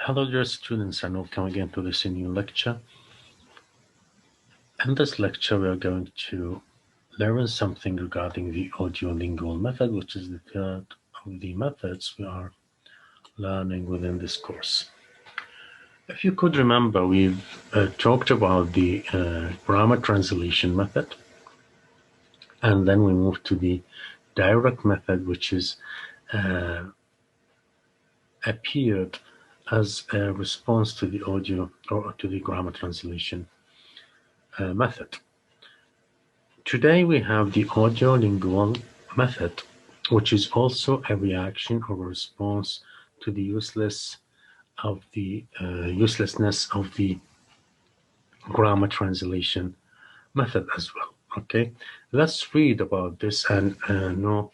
Hello dear students and welcome again to this new lecture. In this lecture we are going to learn something regarding the audiolingual method, which is the third of the methods we are learning within this course. If you could remember, we've talked about the grammar translation method, and then we moved to the direct method, which is appeared as a response to the audio or to the grammar translation method. Today we have the audiolingual method, which is also a reaction or a response to the uselessness of the grammar translation method as well. Okay, let's read about this and know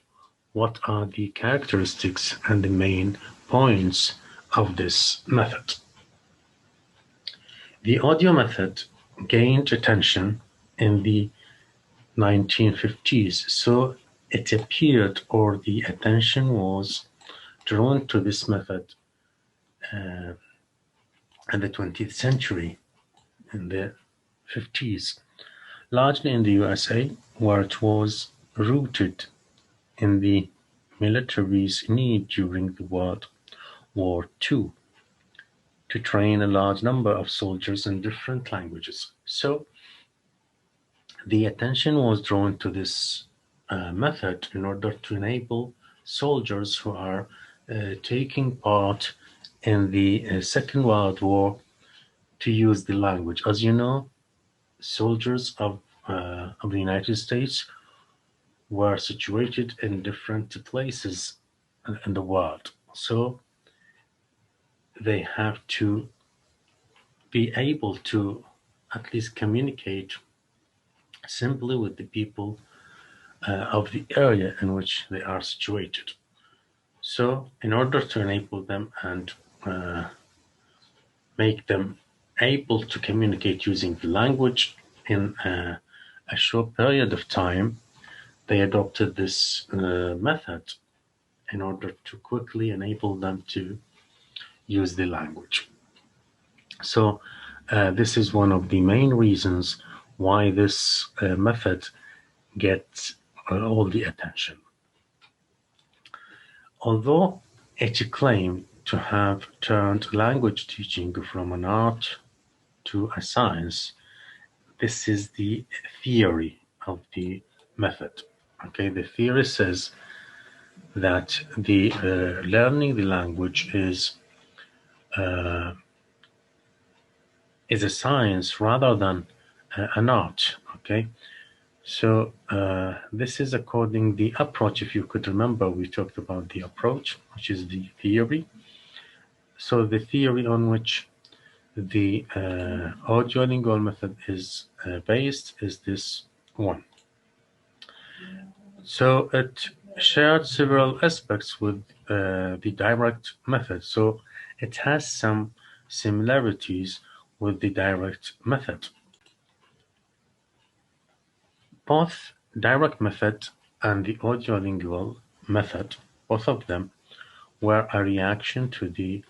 what are the characteristics and the main points of this method. The audio method gained attention in the 1950s, so it appeared or the attention was drawn to this method in the 20th century, in the 50s, largely in the USA, where it was rooted in the military's need during the World War II to train a large number of soldiers in different languages. So the attention was drawn to this method in order to enable soldiers who are taking part in the Second World War to use the language. As you know, soldiers of the United States were situated in different places in the world. So they have to be able to at least communicate simply with the people of the area in which they are situated. So in order to enable them and make them able to communicate using the language in a short period of time, they adopted this method in order to quickly enable them to use the language. So this is one of the main reasons why this method gets all the attention. Although it claimed to have turned language teaching from an art to a science, this is the theory of the method. Okay, the theory says that the learning the language is a science rather than an art. Okay, so this is according the approach. If you could remember, we talked about the approach, which is the theory. So the theory on which the audiolingual method is based is this one. So it shared several aspects with the direct method. So it has some similarities with the direct method. Both direct method and the audiolingual method, both of them, were a reaction to the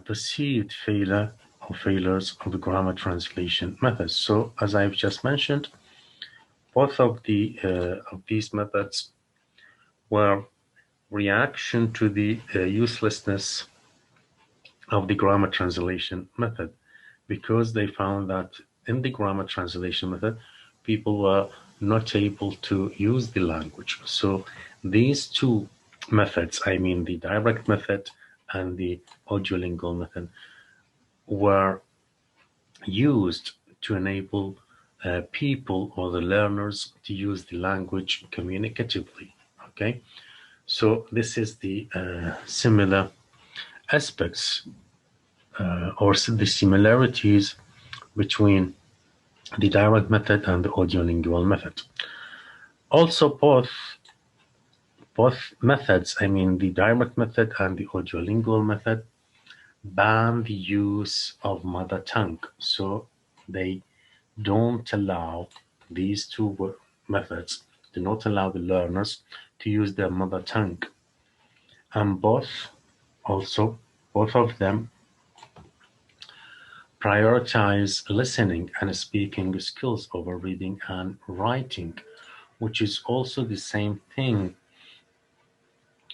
perceived failure or failures of the grammar translation methods. So, as I've just mentioned, both of these methods were reaction to the uselessness of the grammar translation method, because they found that in the grammar translation method, people were not able to use the language. So these two methods, I mean the direct method and the audiolingual method, were used to enable people or the learners to use the language communicatively. Okay, so this is the similar aspects or the similarities between the direct method and the audiolingual method. Also, both methods, I mean the direct method and the audiolingual method, ban the use of mother tongue. So they don't allow these two methods, do not allow the learners to use their mother tongue. And both of them prioritize listening and speaking skills over reading and writing, which is also the same thing.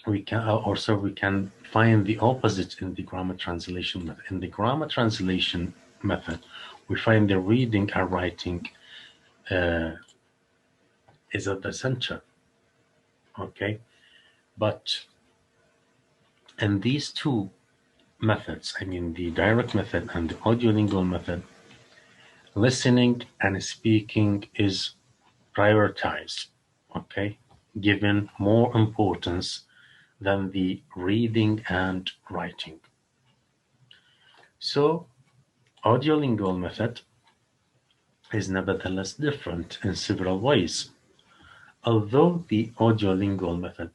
We can find the opposite in the grammar translation method. In the grammar translation method, we find the reading and writing uh, is at the center. Okay, but in these two methods, I mean the direct method and the audiolingual method, listening and speaking is prioritized. Okay, given more importance than the reading and writing. So, audiolingual method is nevertheless different in several ways. Although the audiolingual method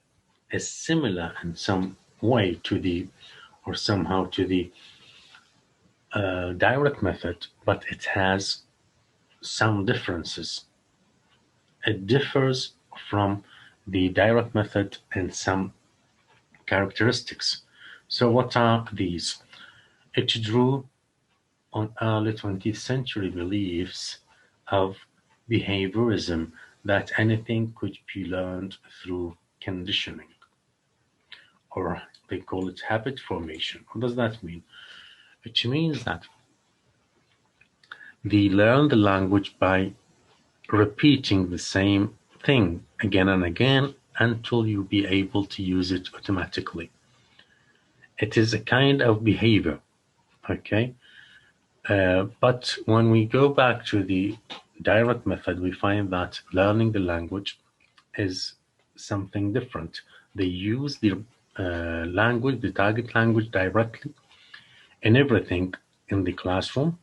is similar in some way to the or somehow to the direct method, but it has some differences. It differs from the direct method in some characteristics. So, what are these? It drew on early 20th century beliefs of behaviorism that anything could be learned through conditioning, or they call it habit formation. What does that mean? It means that they learn the language by repeating the same thing again and again until you be able to use it automatically. It is a kind of behavior, okay? But when we go back to the direct method, we find that learning the language is something different. They use the language, the target language directly in everything in the classroom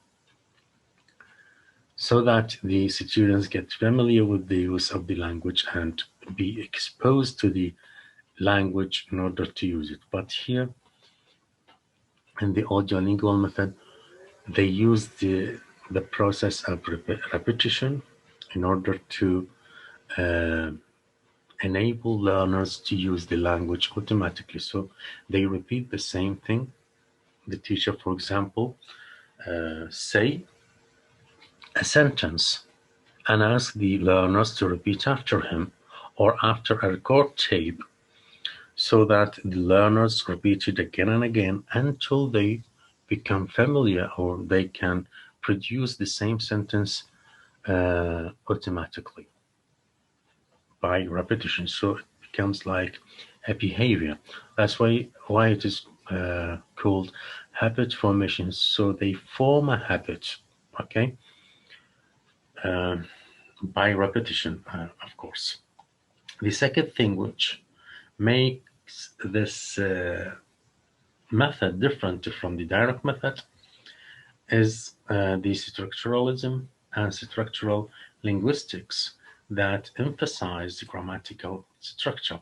so that the students get familiar with the use of the language and be exposed to the language in order to use it. But here in the audiolingual method, they use the process of repetition in order to uh, enable learners to use the language automatically. So they repeat the same thing. The teacher, for example, say a sentence and ask the learners to repeat after him or after a record tape so that the learners repeat it again and again until they become familiar or they can produce the same sentence automatically by repetition. So it becomes like a behavior. That's why it is called habit formation. So they form a habit, okay, by repetition, of course. The second thing which makes this method different from the direct method is the structuralism and structural linguistics that emphasize the grammatical structure.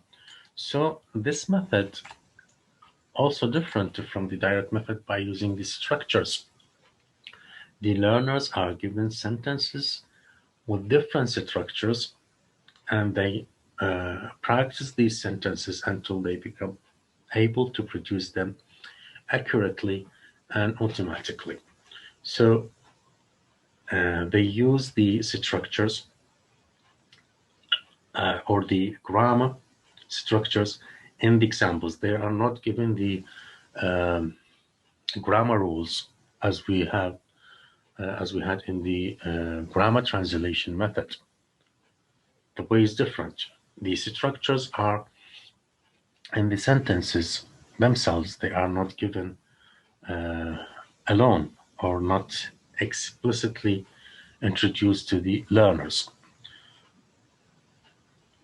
So this method also different from the direct method by using the structures. The learners are given sentences with different structures and they practice these sentences until they become able to produce them accurately and automatically. So they use the structures or the grammar structures in the examples. They are not given the um, grammar rules as we have as we had in the grammar translation method. The way is different. The structures are in the sentences themselves. They are not given alone or not explicitly introduced to the learners.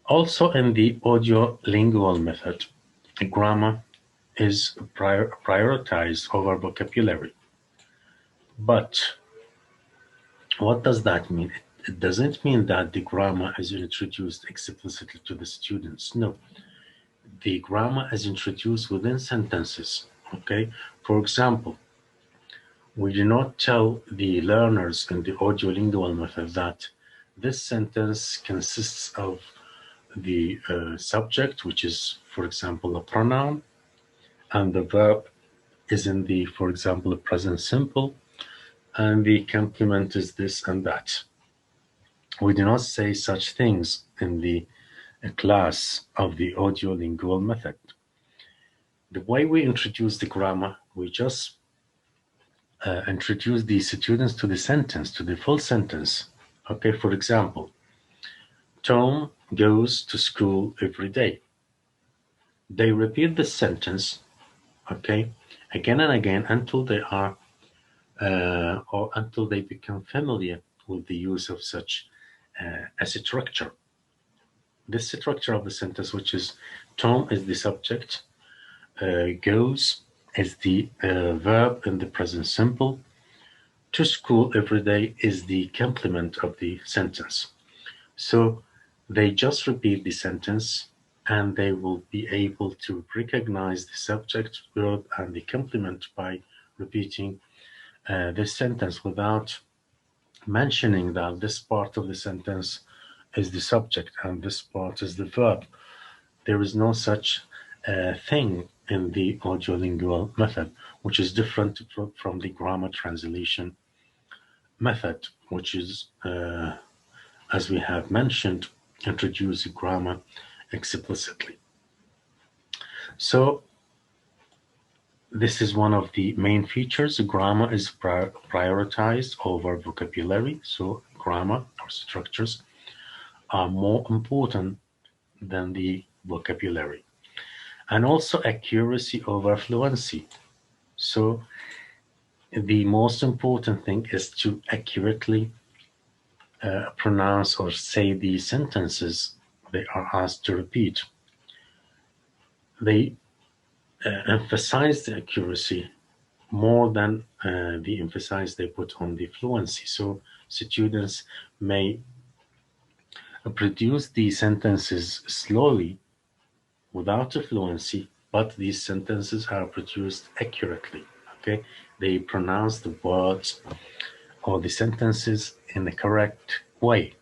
Also, in the audiolingual method, grammar is prioritized over vocabulary. But what does that mean? It doesn't mean that the grammar is introduced explicitly to the students. No, the grammar is introduced within sentences. Okay, for example, we do not tell the learners in the audiolingual method that this sentence consists of the subject, which is, for example, a pronoun, and the verb is in the, for example, a present simple, and the complement is this and that. We do not say such things in the class of the audiolingual method. The way we introduce the grammar, we just introduce the students to the sentence, to the full sentence. Okay, for example, Tom goes to school every day. They repeat the sentence, okay, again and again until they are or until they become familiar with the use of such a structure. This structure of the sentence, which is Tom is the subject, goes is the verb in the present simple, to school every day is the complement of the sentence. So they just repeat the sentence and they will be able to recognize the subject, verb, and the complement by repeating this sentence without mentioning that this part of the sentence is the subject and this part is the verb. There is no such thing in the audiolingual method, which is different from the grammar translation method, which is, as we have mentioned, introduce grammar explicitly. So this is one of the main features. Grammar is prioritized over vocabulary. So grammar or structures are more important than the vocabulary. And also accuracy over fluency. So the most important thing is to accurately pronounce or say the sentences they are asked to repeat. They emphasize the accuracy more than the emphasis they put on the fluency. So students may produce these sentences slowly without a fluency, but these sentences are produced accurately. Okay, they pronounce the words or the sentences in the correct way.